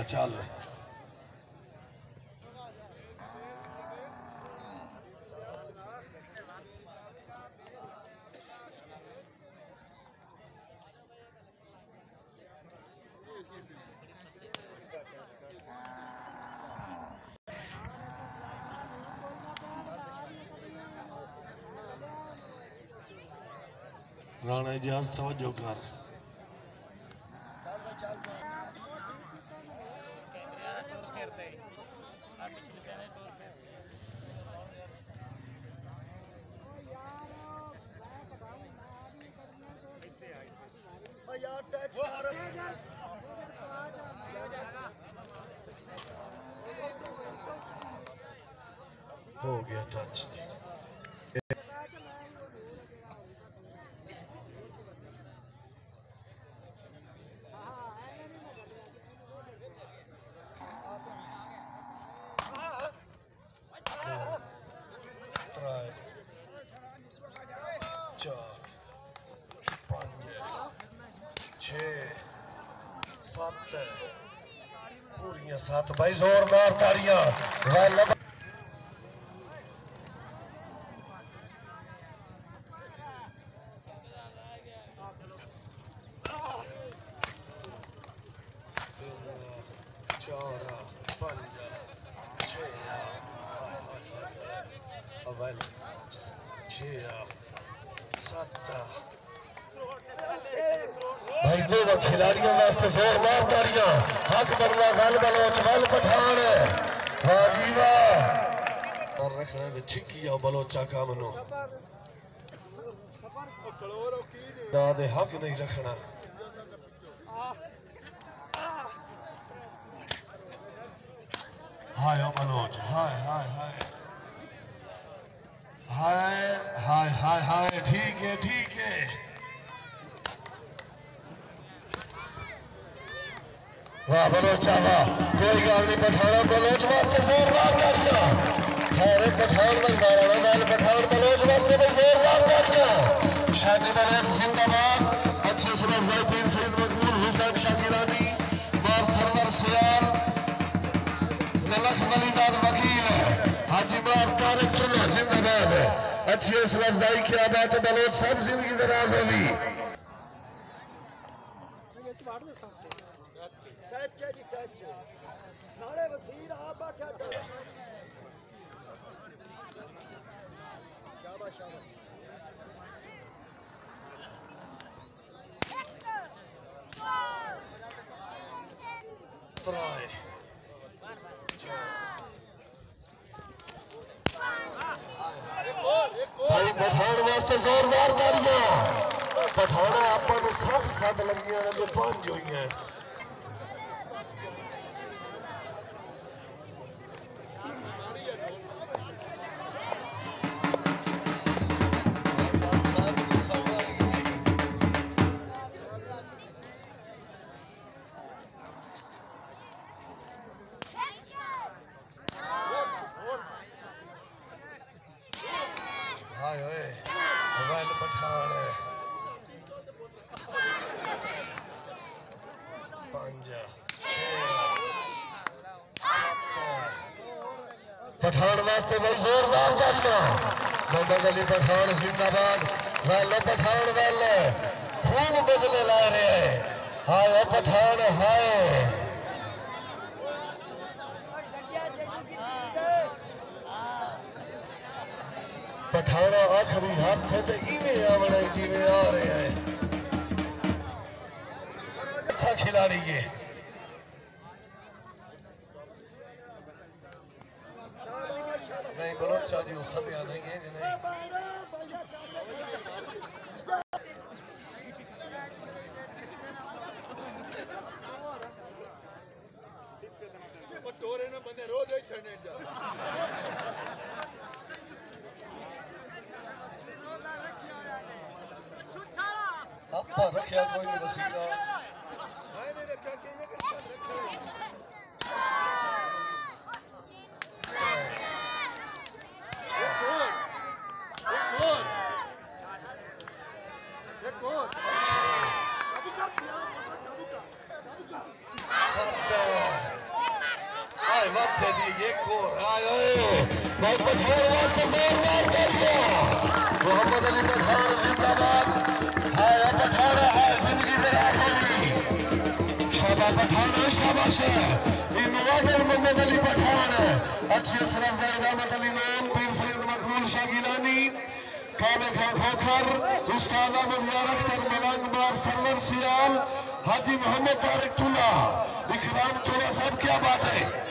चल राणा इजाज तवज्जो कर। हो गया टच। पूरियां 7 भाई जोरदार ताड़ियां। भाई दो खिलाड़ियों वास्ते जोरदार ताड़ियां। हक बनवा गल बलोच वल पठान वाह जी वाह। और रखना दे छिकिया बलोचा काम नो दादे हक नहीं रखना। हाय बलोच हाय हाय हाय हाय हाय हाय हाय ठीक है ठीक है। वाह बलोचा वाह कोई गल नहीं पठाना बलोच वास्ते जोरदार ताड़ियां। खैरे पठान भाई मारा वैल पठान बलोच वास्ते भाई जोरदार ताड़ियां। शादी बलोच जिंदाबाद। अच्छे सुबह पीर सईद मकबूल हुसैन शाकिरानी और सरवर सियाल तलख वलीदाद वकील हाजी बार तारिक तुल्ला जिंदाबाद। अच्छी इस लफ्जाई की बात बलोच सब जिंदगी दराज होगी। भाई पठान वास्ते जोरदार ताड़ियां। पठाना आपको 7 लगियां ने जो 5 हुई हैं। पठान वास्ते भाई जोरदार ताड़ियां। मोहम्मद अली पठान जिंदाबाद। वेलो पठान वेल खूब बदले ला रहे हैं। हाय पठान हाय पठाना आखिरी हाथ ते इवें आवना जिवें आ रहे हैं। अच्छा खिलाड़ी है। नहीं बलोचा जी सदिया नहीं है जी नहीं। टोरे ना बंदे रोज ही छड़ने जा। आपा रखिया कोई नहीं वसीला। नहीं रखा के ये Santa वक्त दी ये खोर आए बहुत पठान वास्ते जोरदार तालियां मोहम्मद अली पठान जिंदाबाद है पठान है जिंदगी दराज होगी शाबा पठान शाबाश इनवादर मोहम्मद अली पठान अच्छे सरफ ज़ाहिद अहमद अली नून पीर सैयद मकबूल शाह गिलानी काले खां खोखर उस्ताद अहमद यार अख्तर मलंग बार सरवर सियाल हाजी मोहम्मद तारिक तुल्ला इकराम तुल्ला साहब क्या बात है।